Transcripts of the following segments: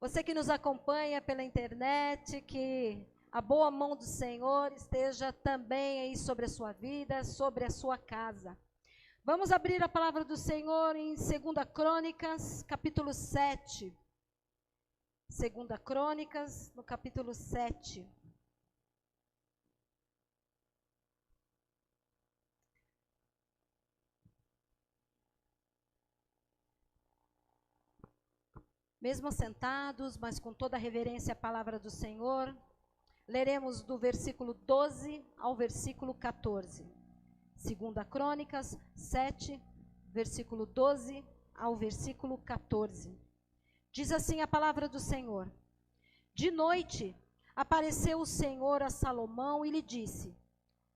Você que nos acompanha pela internet, que a boa mão do Senhor esteja também aí sobre a sua vida, sobre a sua casa. Vamos abrir a palavra do Senhor em 2 Crônicas, capítulo 7. 2 Crônicas, no capítulo 7. Mesmo sentados, mas com toda a reverência à palavra do Senhor, leremos do versículo 12 ao versículo 14. 2 Crônicas 7, versículo 12 ao versículo 14. Diz assim a palavra do Senhor: De noite apareceu o Senhor a Salomão e lhe disse: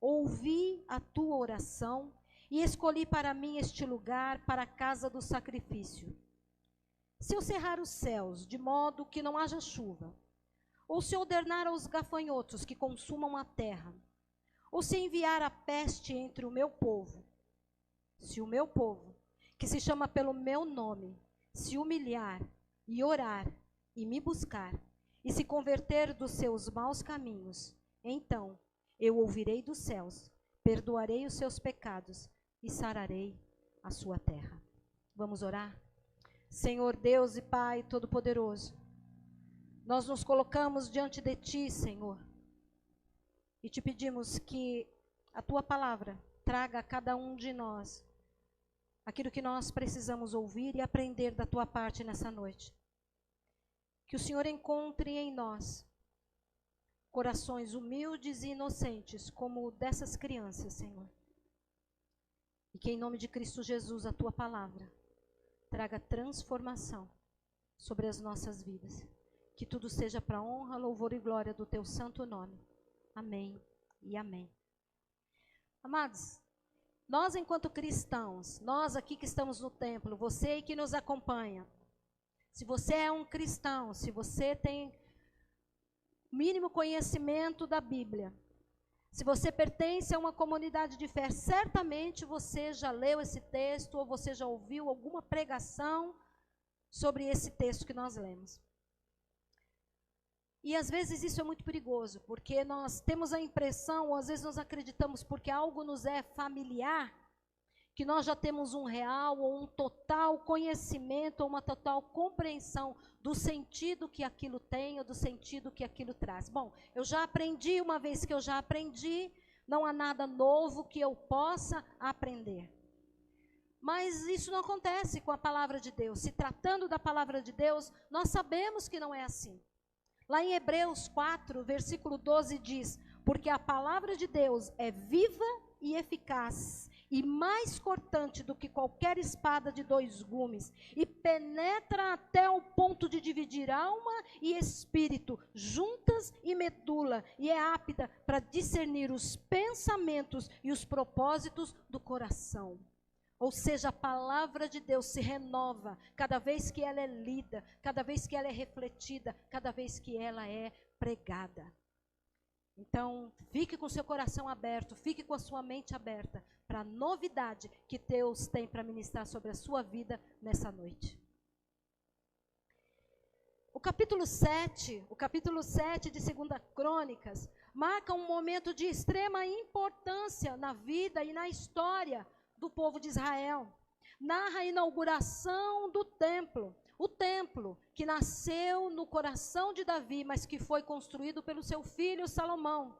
Ouvi a tua oração e escolhi para mim este lugar para a casa do sacrifício. Se eu cerrar os céus, de modo que não haja chuva, ou se ordenar aos gafanhotos que consumam a terra, ou se enviar a peste entre o meu povo, se o meu povo, que se chama pelo meu nome, se humilhar e orar e me buscar, e se converter dos seus maus caminhos, então eu ouvirei dos céus, perdoarei os seus pecados e sararei a sua terra. Vamos orar? Senhor Deus e Pai Todo-Poderoso, nós nos colocamos diante de Ti, Senhor, e te pedimos que a Tua palavra traga a cada um de nós aquilo que nós precisamos ouvir e aprender da Tua parte nessa noite. Que o Senhor encontre em nós corações humildes e inocentes como o dessas crianças, Senhor. E que em nome de Cristo Jesus a Tua palavra traga transformação sobre as nossas vidas. Que tudo seja para a honra, louvor e glória do Teu santo nome. Amém e amém. Amados, nós enquanto cristãos, nós aqui que estamos no templo, você que nos acompanha, se você é um cristão, se você tem mínimo conhecimento da Bíblia, se você pertence a uma comunidade de fé, certamente você já leu esse texto ou você já ouviu alguma pregação sobre esse texto que nós lemos. E às vezes isso é muito perigoso, porque nós temos a impressão, ou às vezes nós acreditamos porque algo nos é familiar, que nós já temos um real ou um total conhecimento ou uma total compreensão do sentido que aquilo tem ou do sentido que aquilo traz. Bom, eu já aprendi, uma vez que eu já aprendi, não há nada novo que eu possa aprender. Mas isso não acontece com a palavra de Deus. Se tratando da palavra de Deus, nós sabemos que não é assim. Lá em Hebreus 4, versículo 12 diz: Porque a palavra de Deus é viva e eficaz, e mais cortante do que qualquer espada de 2 gumes, e penetra até o ponto de dividir alma e espírito, juntas e medula, e é apta para discernir os pensamentos e os propósitos do coração. Ou seja, a palavra de Deus se renova cada vez que ela é lida, cada vez que ela é refletida, cada vez que ela é pregada. Então, fique com seu coração aberto, fique com a sua mente aberta para a novidade que Deus tem para ministrar sobre a sua vida nessa noite. O capítulo 7 de 2 Crônicas, marca um momento de extrema importância na vida e na história do povo de Israel. Narra a inauguração do templo. O templo que nasceu no coração de Davi, mas que foi construído pelo seu filho Salomão.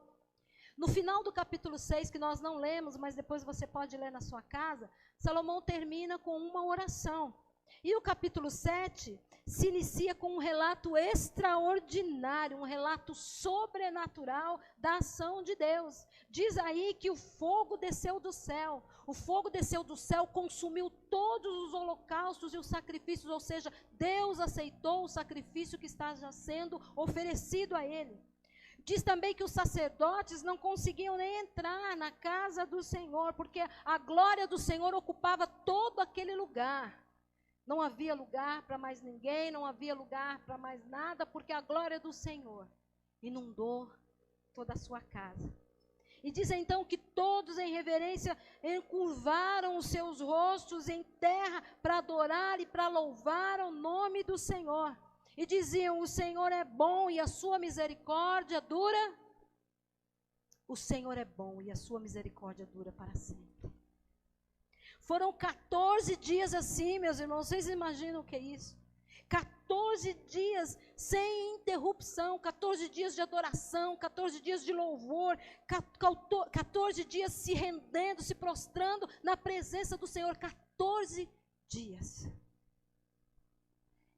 No final do capítulo 6, que nós não lemos, mas depois você pode ler na sua casa, Salomão termina com uma oração. E o capítulo 7 se inicia com um relato extraordinário, um relato sobrenatural da ação de Deus. Diz aí que o fogo desceu do céu. O fogo desceu do céu, consumiu todos os holocaustos e os sacrifícios, ou seja, Deus aceitou o sacrifício que estava sendo oferecido a ele. Diz também que os sacerdotes não conseguiam nem entrar na casa do Senhor, porque a glória do Senhor ocupava todo aquele lugar. Não havia lugar para mais ninguém, não havia lugar para mais nada, porque a glória do Senhor inundou toda a sua casa. E diz então que todos em reverência encurvaram os seus rostos em terra para adorar e para louvar o nome do Senhor. e diziam: o Senhor é bom e a sua misericórdia dura. O Senhor é bom e a sua misericórdia dura para sempre. Foram 14 dias assim, meus irmãos, vocês imaginam o que é isso? 14 dias sem interrupção, 14 dias de adoração, 14 dias de louvor, 14 dias se rendendo, se prostrando na presença do Senhor, 14 dias.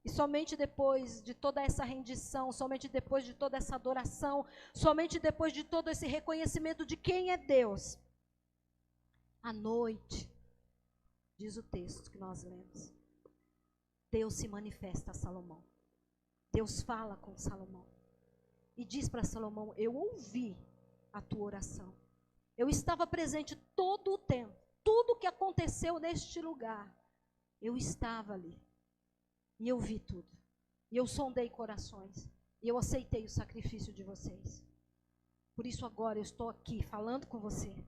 E somente depois de toda essa rendição, somente depois de toda essa adoração, somente depois de todo esse reconhecimento de quem é Deus, à noite, diz o texto que nós lemos, Deus se manifesta a Salomão. Deus fala com Salomão. E diz para Salomão: eu ouvi a tua oração. Eu estava presente todo o tempo. Tudo que aconteceu neste lugar, eu estava ali. E eu vi tudo. E eu sondei corações. E eu aceitei o sacrifício de vocês. Por isso agora eu estou aqui falando com você.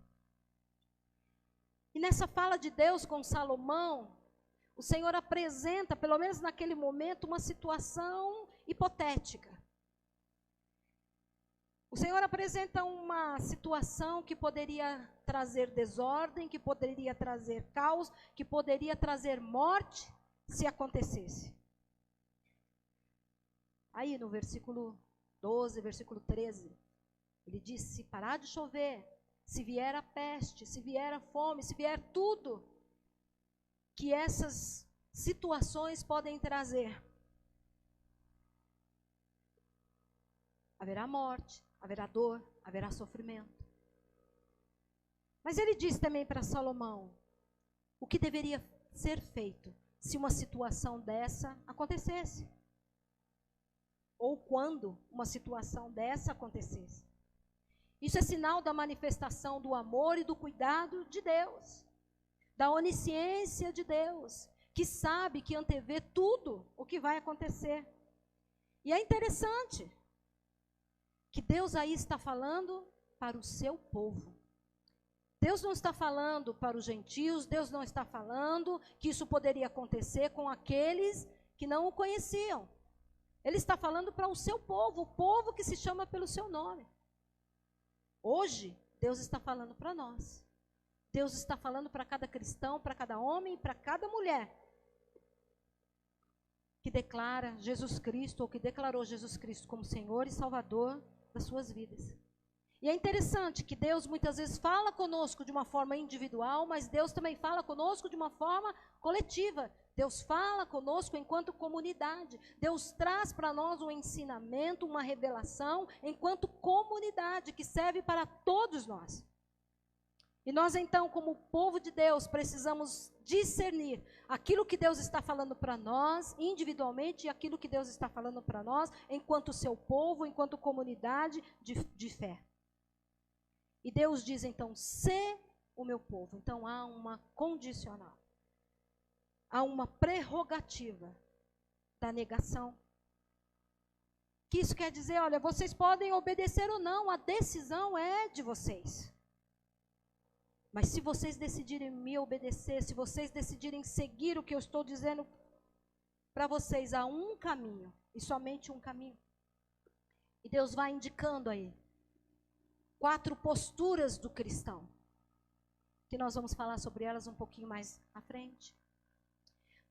E nessa fala de Deus com Salomão, o Senhor apresenta, pelo menos naquele momento, uma situação hipotética. O Senhor apresenta uma situação que poderia trazer desordem, que poderia trazer caos, que poderia trazer morte, se acontecesse. Aí no versículo 12, versículo 13, ele diz: se parar de chover, se vier a peste, se vier a fome, se vier tudo que essas situações podem trazer, haverá morte, haverá dor, haverá sofrimento. Mas ele diz também para Salomão o que deveria ser feito se uma situação dessa acontecesse. Ou quando uma situação dessa acontecesse. Isso é sinal da manifestação do amor e do cuidado de Deus, da onisciência de Deus, que sabe, que antevê tudo o que vai acontecer. E é interessante que Deus aí está falando para o seu povo. Deus não está falando para os gentios, Deus não está falando que isso poderia acontecer com aqueles que não o conheciam. Ele está falando para o seu povo, o povo que se chama pelo seu nome. Hoje, Deus está falando para nós. Deus está falando para cada cristão, para cada homem, para cada mulher que declara Jesus Cristo, ou que declarou Jesus Cristo como Senhor e Salvador das suas vidas. E é interessante que Deus muitas vezes fala conosco de uma forma individual, mas Deus também fala conosco de uma forma coletiva. Deus fala conosco enquanto comunidade. Deus traz para nós um ensinamento, uma revelação, enquanto comunidade, que serve para todos nós. E nós então, como povo de Deus, precisamos discernir aquilo que Deus está falando para nós, individualmente, e aquilo que Deus está falando para nós, enquanto seu povo, enquanto comunidade de fé. E Deus diz então: sê o meu povo. Então há uma condicional. Há uma prerrogativa da negação. Que isso quer dizer: olha, vocês podem obedecer ou não, a decisão é de vocês. Mas se vocês decidirem me obedecer, se vocês decidirem seguir o que eu estou dizendo para vocês, há um caminho, e somente um caminho. E Deus vai indicando aí 4 posturas do cristão, que nós vamos falar sobre elas um pouquinho mais à frente.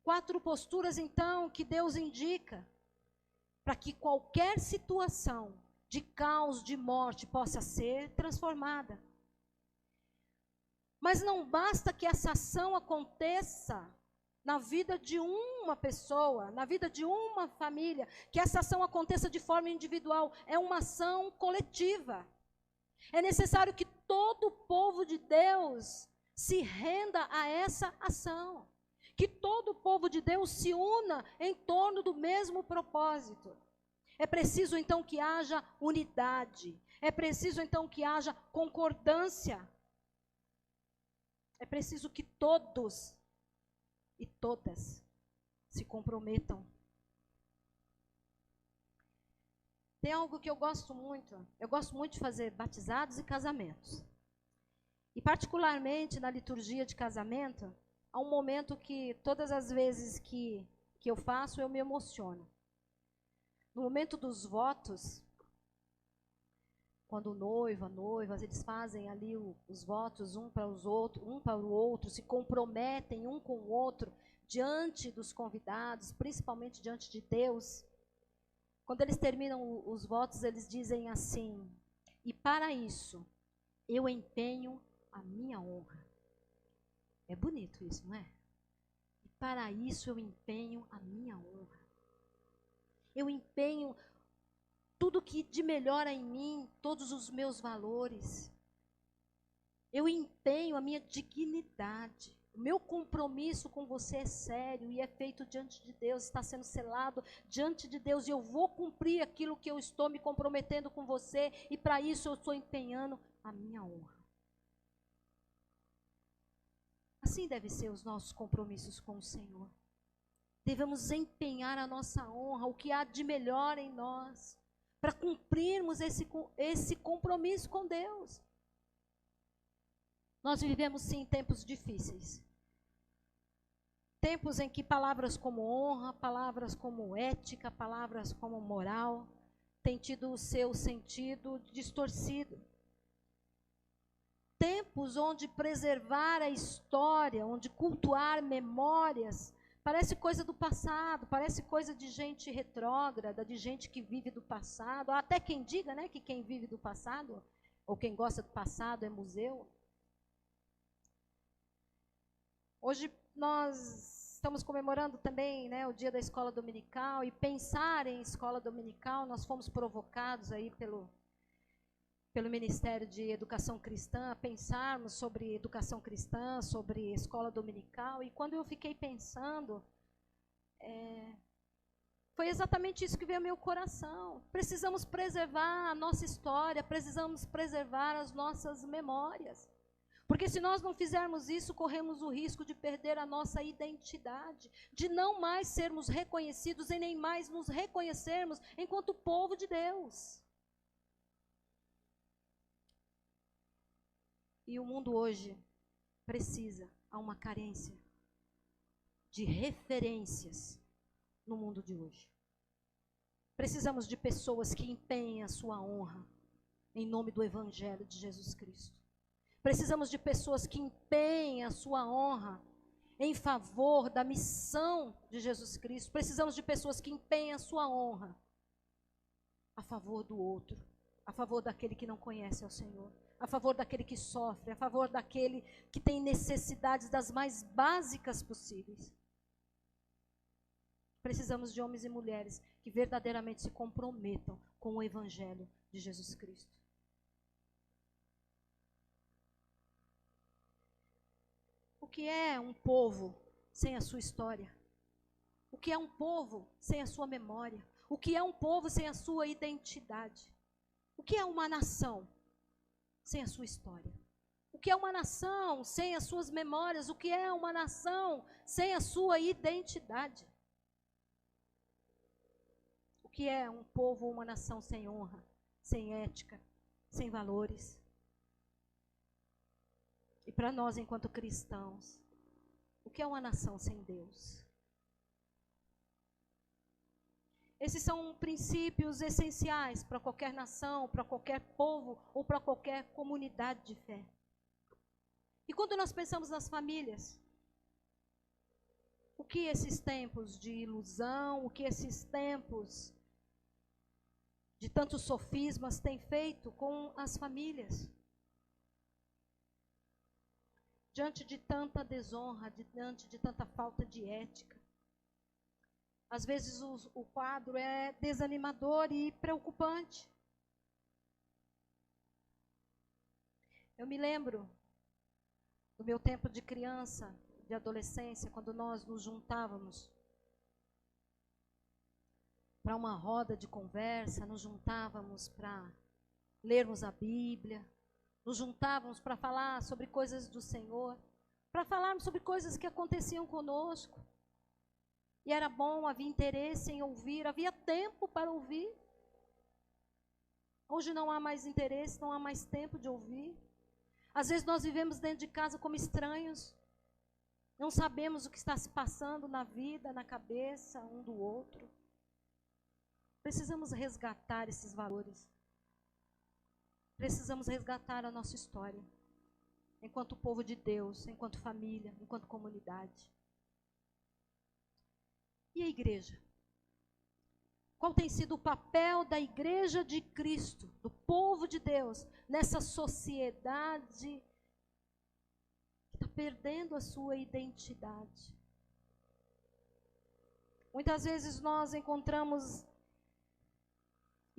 4 posturas, então, que Deus indica para que qualquer situação de caos, de morte, possa ser transformada. Mas não basta que essa ação aconteça na vida de uma pessoa, na vida de uma família, que essa ação aconteça de forma individual. É uma ação coletiva. É necessário que todo o povo de Deus se renda a essa ação. Que todo o povo de Deus se una em torno do mesmo propósito. É preciso então que haja unidade. É preciso então que haja concordância. É preciso que todos e todas se comprometam. Tem algo que eu gosto muito de fazer batizados e casamentos. E particularmente na liturgia de casamento, há um momento que todas as vezes que eu faço, eu me emociono. No momento dos votos, quando o noivo, a noiva, eles fazem ali os votos um para o outro, se comprometem um com o outro diante dos convidados, principalmente diante de Deus. Quando eles terminam os votos, eles dizem assim: e para isso eu empenho a minha honra. É bonito isso, não é? E para isso eu empenho a minha honra. Eu empenho tudo que de melhor há em mim, todos os meus valores. Eu empenho a minha dignidade. O meu compromisso com você é sério e é feito diante de Deus, está sendo selado diante de Deus, e eu vou cumprir aquilo que eu estou me comprometendo com você, e para isso eu estou empenhando a minha honra. Assim devem ser os nossos compromissos com o Senhor. Devemos empenhar a nossa honra, o que há de melhor em nós, para cumprirmos esse compromisso com Deus. Nós vivemos sim tempos difíceis. Tempos em que palavras como honra, palavras como ética, palavras como moral, têm tido o seu sentido distorcido. Tempos onde preservar a história, onde cultuar memórias, parece coisa do passado, parece coisa de gente retrógrada, de gente que vive do passado. Há até quem diga, né, que quem vive do passado, ou quem gosta do passado, é museu. Hoje nós estamos comemorando também, né, o dia da escola dominical, e pensar em escola dominical, nós fomos provocados aí pelo Ministério de Educação Cristã, a pensarmos sobre educação cristã, sobre escola dominical, e quando eu fiquei pensando, foi exatamente isso que veio ao meu coração. Precisamos preservar a nossa história, precisamos preservar as nossas memórias. Porque se nós não fizermos isso, corremos o risco de perder a nossa identidade, de não mais sermos reconhecidos e nem mais nos reconhecermos enquanto povo de Deus. E o mundo hoje precisa, há uma carência de referências no mundo de hoje. Precisamos de pessoas que empenhem a sua honra em nome do Evangelho de Jesus Cristo. Precisamos de pessoas que empenhem a sua honra em favor da missão de Jesus Cristo. Precisamos de pessoas que empenhem a sua honra a favor do outro, a favor daquele que não conhece ao Senhor, a favor daquele que sofre, a favor daquele que tem necessidades das mais básicas possíveis. Precisamos de homens e mulheres que verdadeiramente se comprometam com o Evangelho de Jesus Cristo. O que é um povo sem a sua história? O que é um povo sem a sua memória? O que é um povo sem a sua identidade? O que é uma nação sem a sua história? O que é uma nação sem as suas memórias? O que é uma nação sem a sua identidade? O que é um povo ou uma nação sem honra, sem ética, sem valores? E para nós, enquanto cristãos, o que é uma nação sem Deus? Esses são princípios essenciais para qualquer nação, para qualquer povo ou para qualquer comunidade de fé. E quando nós pensamos nas famílias, o que esses tempos de ilusão, o que esses tempos de tantos sofismas têm feito com as famílias? Diante de tanta desonra, diante de tanta falta de ética. Às vezes o quadro é desanimador e preocupante. Eu me lembro do meu tempo de criança, de adolescência, quando nós nos juntávamos para uma roda de conversa, nos juntávamos para lermos a Bíblia, nos juntávamos para falar sobre coisas do Senhor, para falarmos sobre coisas que aconteciam conosco. E era bom, havia interesse em ouvir, havia tempo para ouvir. Hoje não há mais interesse, não há mais tempo de ouvir. Às vezes nós vivemos dentro de casa como estranhos, não sabemos o que está se passando na vida, na cabeça um do outro. Precisamos resgatar esses valores. Precisamos resgatar a nossa história. Enquanto povo de Deus, enquanto família, enquanto comunidade. E a igreja? Qual tem sido o papel da igreja de Cristo, do povo de Deus, nessa sociedade que está perdendo a sua identidade? Muitas vezes nós encontramos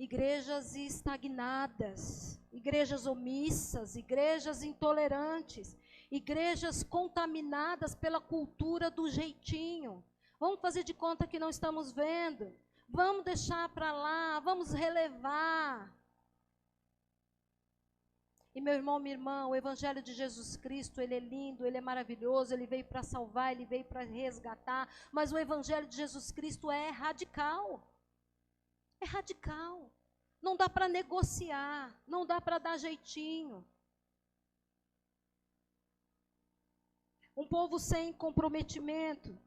igrejas estagnadas, igrejas omissas, igrejas intolerantes, igrejas contaminadas pela cultura do jeitinho. Vamos fazer de conta que não estamos vendo. Vamos deixar para lá, vamos relevar. E meu irmão, minha irmã, o Evangelho de Jesus Cristo, ele é lindo, ele é maravilhoso, ele veio para salvar, ele veio para resgatar, mas o Evangelho de Jesus Cristo é radical. É radical. Não dá para negociar, não dá para dar jeitinho. Um povo sem comprometimento,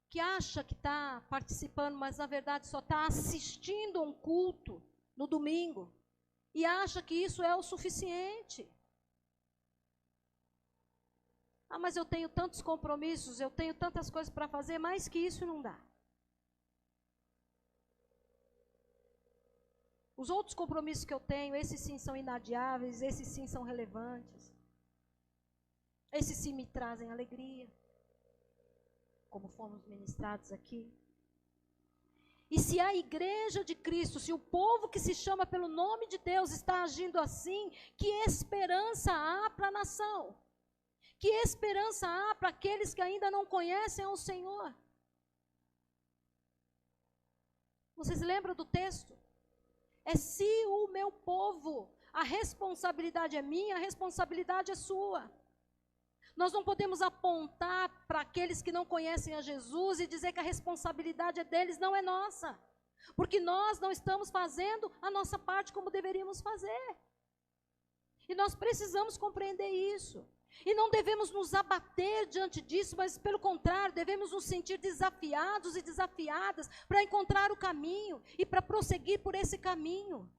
que acha que está participando, mas na verdade só está assistindo a um culto no domingo, e acha que isso é o suficiente. Ah, mas eu tenho tantos compromissos, eu tenho tantas coisas para fazer, mais que isso não dá. Os outros compromissos que eu tenho, esses sim são inadiáveis, esses sim são relevantes. Esses sim me trazem alegria, como fomos ministrados aqui. E se a igreja de Cristo, se o povo que se chama pelo nome de Deus está agindo assim, que esperança há para a nação? Que esperança há para aqueles que ainda não conhecem ao Senhor? Vocês lembram do texto? É se o meu povo, a responsabilidade é minha, a responsabilidade é sua. Nós não podemos apontar para aqueles que não conhecem a Jesus e dizer que a responsabilidade é deles, não é nossa. Porque nós não estamos fazendo a nossa parte como deveríamos fazer. E nós precisamos compreender isso. E não devemos nos abater diante disso, mas pelo contrário, devemos nos sentir desafiados e desafiadas para encontrar o caminho e para prosseguir por esse caminho.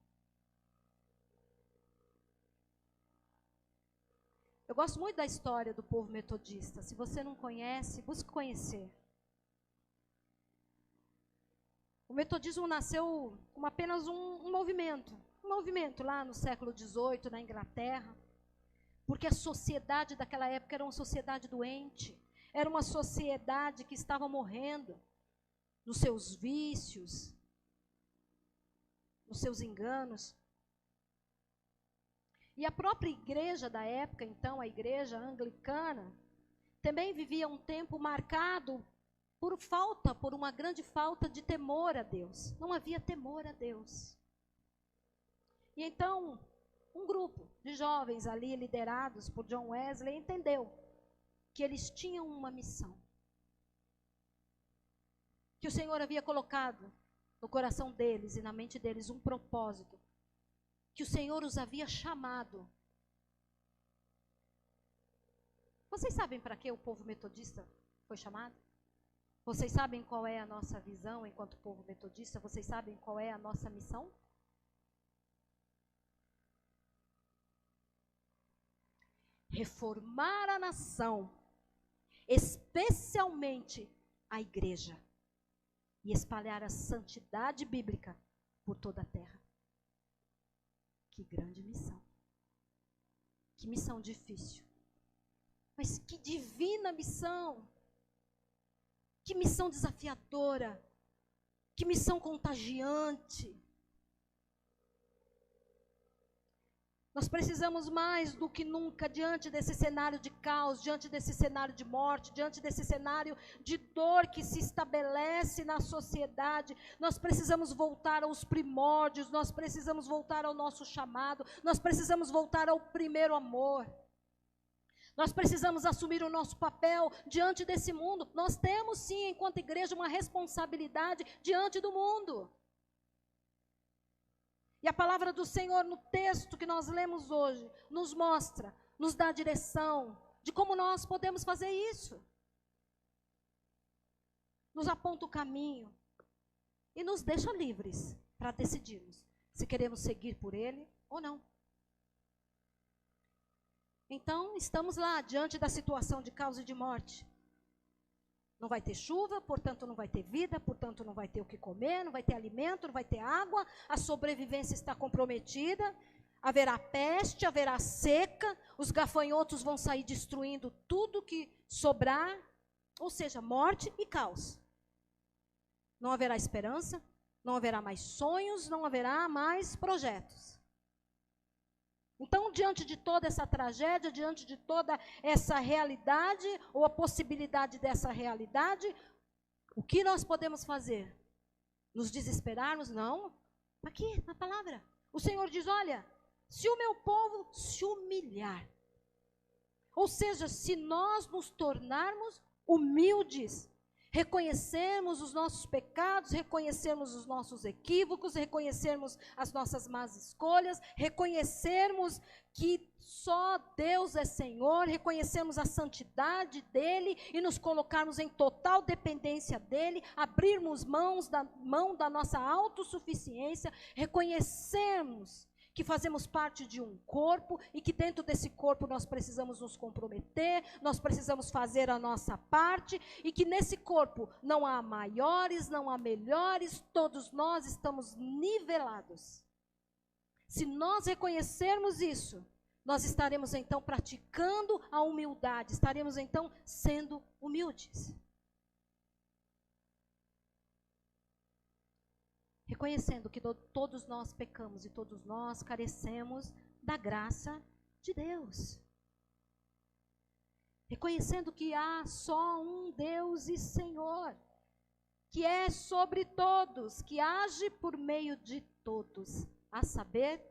Eu gosto muito da história do povo metodista. Se você não conhece, busque conhecer. O metodismo nasceu como apenas um movimento lá no século XVIII, na Inglaterra, porque a sociedade daquela época era uma sociedade doente, era uma sociedade que estava morrendo nos seus vícios, nos seus enganos. E a própria igreja da época, então, a igreja anglicana, também vivia um tempo marcado por uma grande falta de temor a Deus. Não havia temor a Deus. E então, um grupo de jovens ali, liderados por John Wesley, entendeu que eles tinham uma missão. Que o Senhor havia colocado no coração deles e na mente deles um propósito. Que o Senhor os havia chamado. Vocês sabem para que o povo metodista foi chamado? Vocês sabem qual é a nossa visão enquanto povo metodista? Vocês sabem qual é a nossa missão? Reformar a nação, especialmente a igreja, e espalhar a santidade bíblica por toda a terra. Que grande missão. Que missão difícil. Mas que divina missão. Que missão desafiadora. Que missão contagiante. Nós precisamos mais do que nunca, diante desse cenário de caos, diante desse cenário de morte, diante desse cenário de dor que se estabelece na sociedade, nós precisamos voltar aos primórdios, nós precisamos voltar ao nosso chamado, nós precisamos voltar ao primeiro amor. Nós precisamos assumir o nosso papel diante desse mundo. Nós temos sim, enquanto igreja, uma responsabilidade diante do mundo. E a palavra do Senhor no texto que nós lemos hoje nos mostra, nos dá a direção de como nós podemos fazer isso. Nos aponta o caminho, e nos deixa livres para decidirmos se queremos seguir por Ele ou não. Então, estamos lá diante da situação de causa e de morte. Não vai ter chuva, portanto não vai ter vida, portanto não vai ter o que comer, não vai ter alimento, não vai ter água, a sobrevivência está comprometida, haverá peste, haverá seca, os gafanhotos vão sair destruindo tudo que sobrar, ou seja, morte e caos. Não haverá esperança, não haverá mais sonhos, não haverá mais projetos. Então, diante de toda essa tragédia, diante de toda essa realidade, ou a possibilidade dessa realidade, o que nós podemos fazer? Nos desesperarmos? Não. Aqui, na palavra. O Senhor diz, olha, se o meu povo se humilhar, ou seja, se nós nos tornarmos humildes, reconhecermos os nossos pecados, reconhecermos os nossos equívocos, reconhecermos as nossas más escolhas, reconhecermos que só Deus é Senhor, reconhecermos a santidade dEle e nos colocarmos em total dependência dEle, abrirmos mão da nossa autossuficiência, reconhecermos que fazemos parte de um corpo e que dentro desse corpo nós precisamos nos comprometer, nós precisamos fazer a nossa parte e que nesse corpo não há maiores, não há melhores, todos nós estamos nivelados. Se nós reconhecermos isso, nós estaremos então praticando a humildade, estaremos então sendo humildes. Reconhecendo que todos nós pecamos e todos nós carecemos da graça de Deus. Reconhecendo que há só um Deus e Senhor, que é sobre todos, que age por meio de todos, a saber,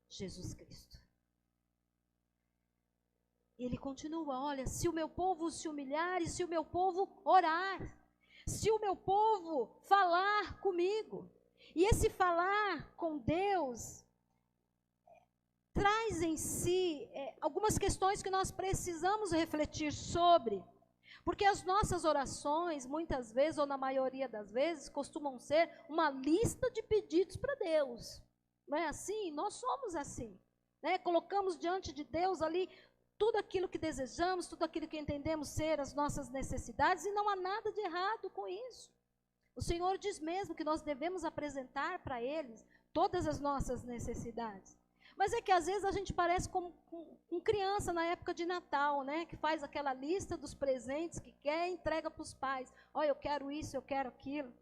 Jesus Cristo. Ele continua, olha, se o meu povo se humilhar e se o meu povo orar, se o meu povo falar comigo. E esse falar com Deus traz em si algumas questões que nós precisamos refletir sobre. Porque as nossas orações, muitas vezes, ou na maioria das vezes, costumam ser uma lista de pedidos para Deus. Não é assim? Nós somos assim. Né? Colocamos diante de Deus ali tudo aquilo que desejamos, tudo aquilo que entendemos ser as nossas necessidades, e não há nada de errado com isso. O Senhor diz mesmo que nós devemos apresentar para eles todas as nossas necessidades. Mas é que às vezes a gente parece como com criança na época de Natal, né? Que faz aquela lista dos presentes que quer e entrega para os pais. Olha, eu quero isso, eu quero aquilo.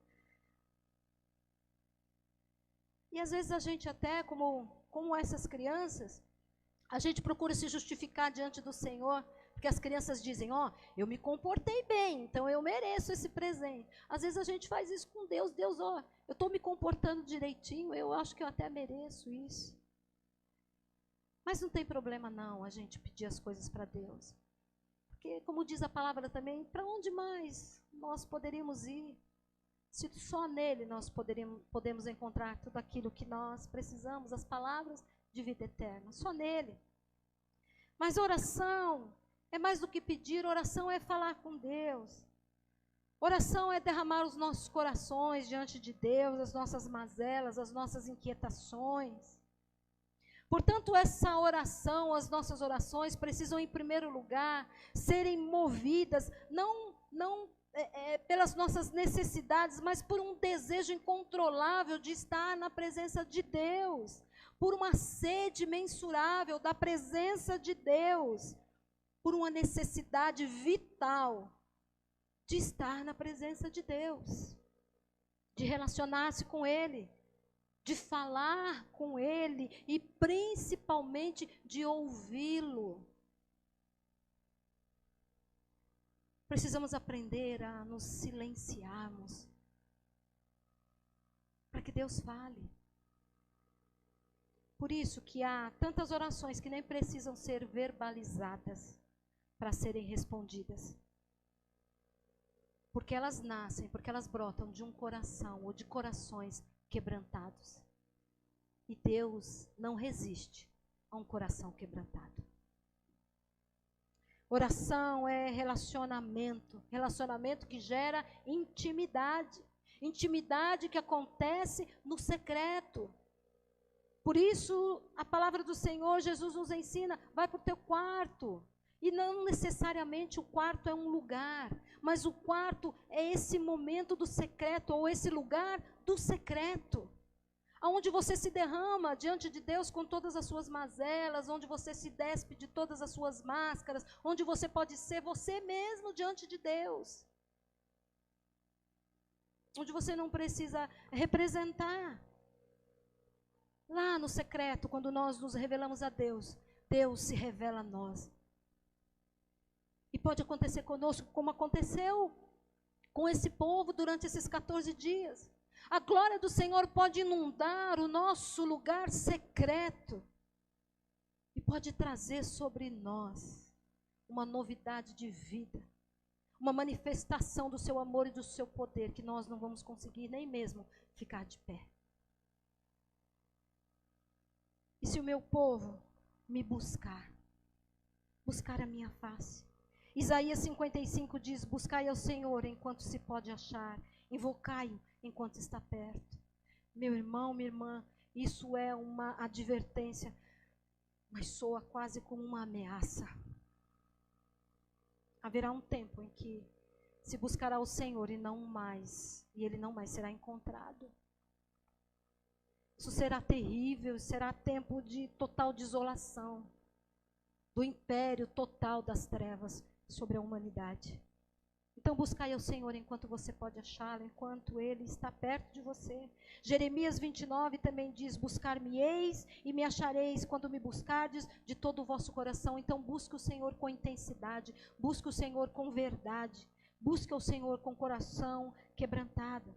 E às vezes a gente até, como essas crianças, a gente procura se justificar diante do Senhor. Porque as crianças dizem, eu me comportei bem, então eu mereço esse presente. Às vezes a gente faz isso com Deus, eu estou me comportando direitinho, eu acho que eu até mereço isso. Mas não tem problema não, a gente pedir as coisas para Deus. Porque, como diz a palavra também, para onde mais nós poderíamos ir? Se só nele nós podemos encontrar tudo aquilo que nós precisamos, as palavras de vida eterna, só nele. Mas oração é mais do que pedir, oração é falar com Deus. Oração é derramar os nossos corações diante de Deus, as nossas mazelas, as nossas inquietações. Portanto, essa oração, as nossas orações precisam, em primeiro lugar, serem movidas, não pelas nossas necessidades, mas por um desejo incontrolável de estar na presença de Deus, por uma sede imensurável da presença de Deus, por uma necessidade vital de estar na presença de Deus, de relacionar-se com Ele, de falar com Ele e principalmente de ouvi-lo. Precisamos aprender a nos silenciarmos para que Deus fale. Por isso que há tantas orações que nem precisam ser verbalizadas para serem respondidas. Porque elas nascem, porque elas brotam de um coração ou de corações quebrantados. E Deus não resiste a um coração quebrantado. Oração é relacionamento, relacionamento que gera intimidade. Intimidade que acontece no secreto. Por isso, a palavra do Senhor, Jesus nos ensina, vai para o teu quarto. E não necessariamente o quarto é um lugar, mas o quarto é esse momento do secreto, ou esse lugar do secreto. Onde você se derrama diante de Deus com todas as suas mazelas, onde você se despe de todas as suas máscaras, onde você pode ser você mesmo diante de Deus. Onde você não precisa representar. Lá no secreto, quando nós nos revelamos a Deus, Deus se revela a nós. E pode acontecer conosco como aconteceu com esse povo durante esses 14 dias. A glória do Senhor pode inundar o nosso lugar secreto e pode trazer sobre nós uma novidade de vida, uma manifestação do seu amor e do seu poder que nós não vamos conseguir nem mesmo ficar de pé. E se o meu povo me buscar a minha face. Isaías 55 diz, buscai ao Senhor enquanto se pode achar, invocai-o enquanto está perto. Meu irmão, minha irmã, isso é uma advertência, mas soa quase como uma ameaça. Haverá um tempo em que se buscará o Senhor e ele não mais será encontrado. Isso será terrível, será tempo de total desolação, do império total das trevas sobre a humanidade. Então buscai ao Senhor enquanto você pode achá-lo, enquanto Ele está perto de você. Jeremias 29 também diz, buscar-me-eis e me achareis quando me buscardes de todo o vosso coração. Então busque o Senhor com intensidade, busque o Senhor com verdade, busque o Senhor com coração quebrantado.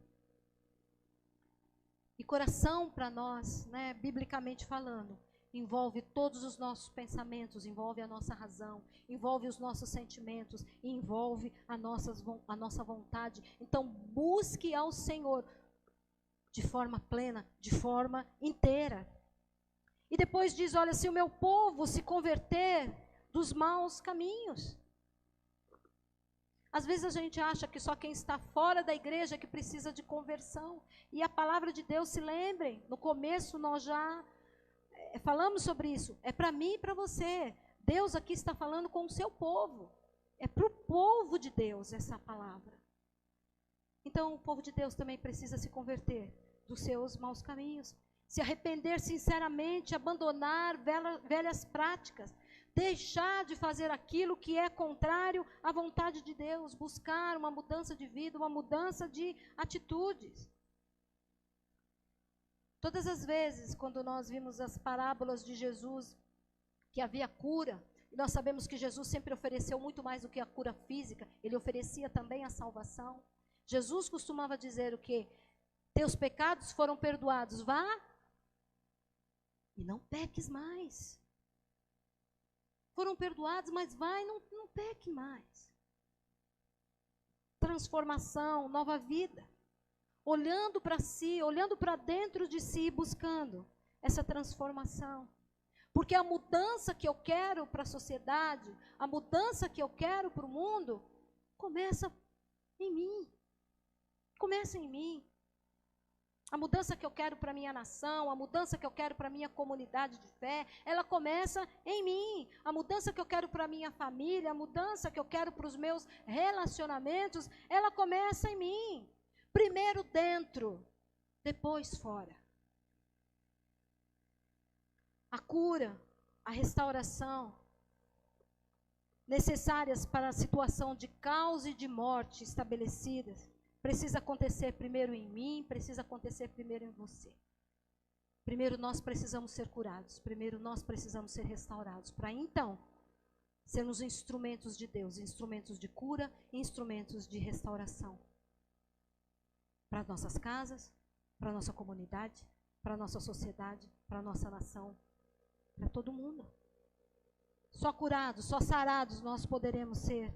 E coração para nós, né, biblicamente falando, envolve todos os nossos pensamentos, envolve a nossa razão, envolve os nossos sentimentos, envolve a nossa vontade. Então, busque ao Senhor de forma plena, de forma inteira. E depois diz, olha, se o meu povo se converter dos maus caminhos. Às vezes a gente acha que só quem está fora da igreja é que precisa de conversão. E a palavra de Deus, se lembrem, no começo nós já falamos sobre isso. É para mim e para você. Deus aqui está falando com o seu povo. É para o povo de Deus essa palavra. Então o povo de Deus também precisa se converter dos seus maus caminhos. Se arrepender sinceramente, abandonar velhas práticas. Deixar de fazer aquilo que é contrário à vontade de Deus. Buscar uma mudança de vida, uma mudança de atitudes. Todas as vezes, quando nós vimos as parábolas de Jesus, que havia cura, e nós sabemos que Jesus sempre ofereceu muito mais do que a cura física, ele oferecia também a salvação. Jesus costumava dizer o quê? Teus pecados foram perdoados, vá e não peques mais. Foram perdoados, mas vai, não peque mais. Transformação, nova vida. Olhando para si, olhando para dentro de si, buscando essa transformação. Porque a mudança que eu quero para a sociedade, a mudança que eu quero para o mundo, começa em mim. Começa em mim. A mudança que eu quero para a minha nação, a mudança que eu quero para a minha comunidade de fé, ela começa em mim. A mudança que eu quero para a minha família, a mudança que eu quero para os meus relacionamentos, ela começa em mim. Primeiro dentro, depois fora. A cura, a restauração, necessárias para a situação de caos e de morte estabelecidas, precisa acontecer primeiro em mim, precisa acontecer primeiro em você. Primeiro nós precisamos ser curados, primeiro nós precisamos ser restaurados, para então sermos instrumentos de Deus, instrumentos de cura, instrumentos de restauração. Para as nossas casas, para a nossa comunidade, para a nossa sociedade, para a nossa nação, para todo mundo. Só curados, só sarados nós poderemos ser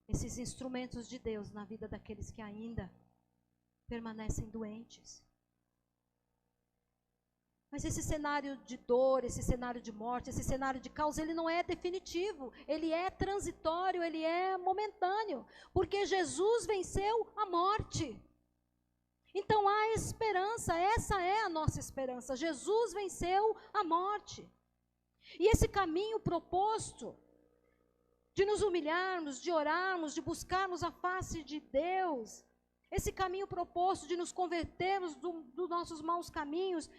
esses instrumentos de Deus na vida daqueles que ainda permanecem doentes. Mas esse cenário de dor, esse cenário de morte, esse cenário de caos, ele não é definitivo, ele é transitório, ele é momentâneo, porque Jesus venceu a morte. Então há esperança, essa é a nossa esperança. Jesus venceu a morte. E esse caminho proposto de nos humilharmos, de orarmos, de buscarmos a face de Deus, esse caminho proposto de nos convertermos dos nossos maus caminhos,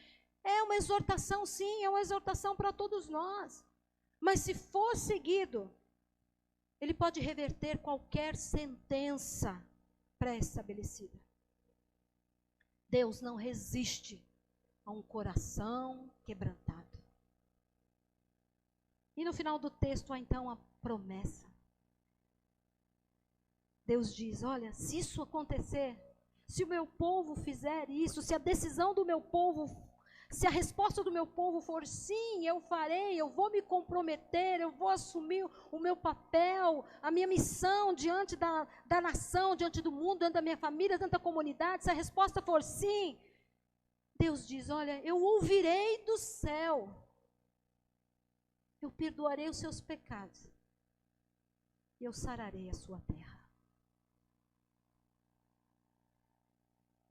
é uma exortação, sim, é uma exortação para todos nós. Mas se for seguido, ele pode reverter qualquer sentença pré-estabelecida. Deus não resiste a um coração quebrantado. E no final do texto há então a promessa. Deus diz, olha, se isso acontecer, se o meu povo fizer isso, se a decisão do meu povo, se a resposta do meu povo for sim, eu farei, eu vou me comprometer, eu vou assumir o meu papel, a minha missão diante da nação, diante do mundo, diante da minha família, diante da comunidade, se a resposta for sim, Deus diz, olha, eu ouvirei do céu, eu perdoarei os seus pecados, e eu sararei a sua terra.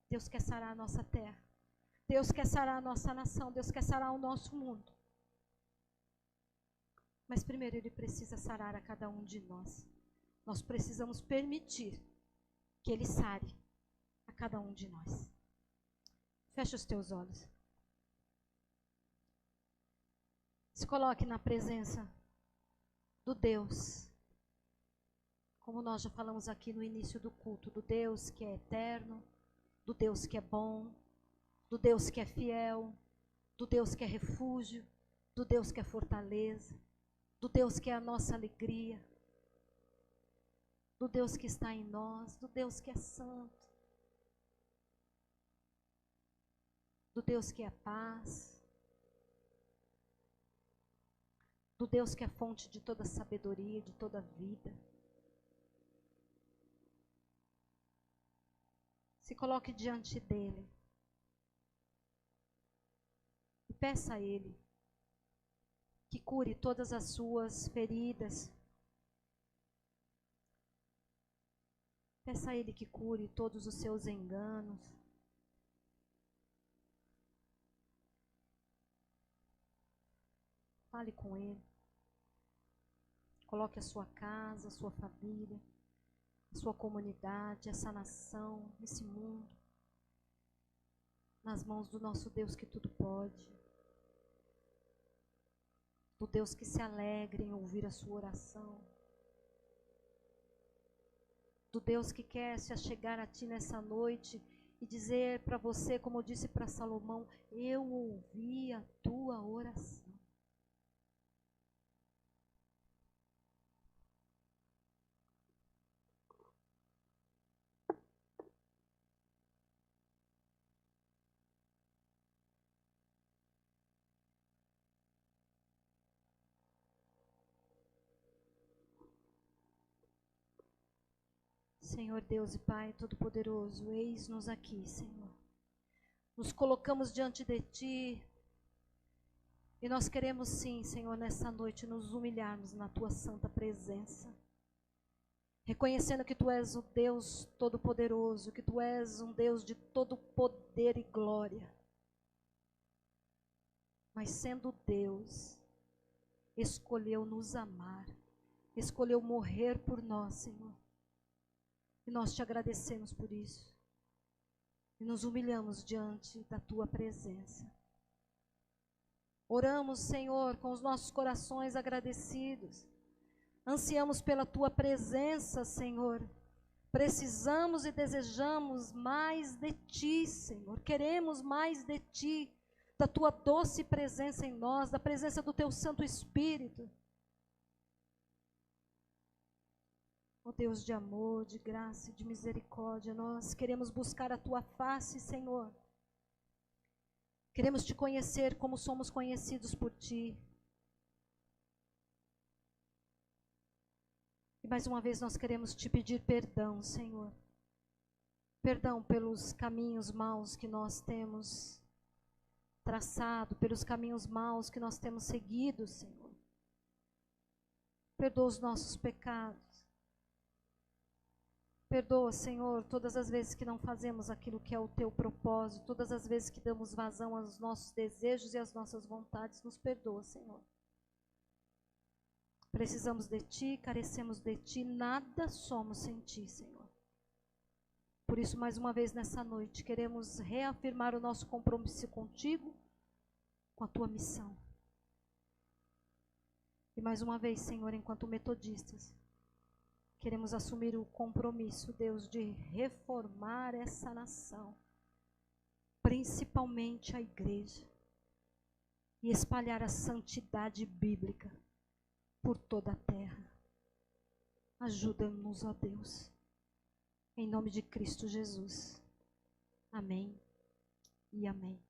Deus quer sarar a nossa terra. Deus quer sarar a nossa nação. Deus quer sarar o nosso mundo. Mas primeiro Ele precisa sarar a cada um de nós. Nós precisamos permitir que Ele sare a cada um de nós. Fecha os teus olhos. Se coloque na presença do Deus, como nós já falamos aqui no início do culto, do Deus que é eterno, do Deus que é bom, do Deus que é fiel, do Deus que é refúgio, do Deus que é fortaleza, do Deus que é a nossa alegria, do Deus que está em nós, do Deus que é santo, do Deus que é paz, do Deus que é fonte de toda sabedoria, de toda vida. Se coloque diante dele e peça a ele que cure todas as suas feridas. Peça a ele que cure todos os seus enganos. Fale com ele. Coloque a sua casa, a sua família, a sua comunidade, essa nação, esse mundo, nas mãos do nosso Deus que tudo pode. Do Deus que se alegra em ouvir a sua oração. Do Deus que quer se achegar a ti nessa noite e dizer para você, como eu disse para Salomão, eu ouvi a tua oração. Senhor Deus e Pai Todo-Poderoso, eis-nos aqui, Senhor. Nos colocamos diante de Ti e nós queremos sim, Senhor, nessa noite nos humilharmos na Tua santa presença. Reconhecendo que Tu és o Deus Todo-Poderoso, que Tu és um Deus de todo poder e glória. Mas sendo Deus, escolheu nos amar, escolheu morrer por nós, Senhor. E nós te agradecemos por isso. E nos humilhamos diante da tua presença. Oramos, Senhor, com os nossos corações agradecidos. Ansiamos pela tua presença, Senhor. Precisamos e desejamos mais de ti, Senhor. Queremos mais de ti, da tua doce presença em nós, da presença do teu Santo Espírito. Ó Deus de amor, de graça e de misericórdia, nós queremos buscar a tua face, Senhor. Queremos te conhecer como somos conhecidos por ti. E mais uma vez nós queremos te pedir perdão, Senhor. Perdão pelos caminhos maus que nós temos traçado, pelos caminhos maus que nós temos seguido, Senhor. Perdoa os nossos pecados. Perdoa, Senhor, todas as vezes que não fazemos aquilo que é o teu propósito, todas as vezes que damos vazão aos nossos desejos e às nossas vontades. Nos perdoa, Senhor. Precisamos de ti, carecemos de ti, nada somos sem ti, Senhor. Por isso, mais uma vez nessa noite, queremos reafirmar o nosso compromisso contigo, com a tua missão. E mais uma vez, Senhor, enquanto metodistas, queremos assumir o compromisso, Deus, de reformar essa nação, principalmente a igreja, e espalhar a santidade bíblica por toda a terra. Ajuda-nos, ó Deus, em nome de Cristo Jesus. Amém e amém.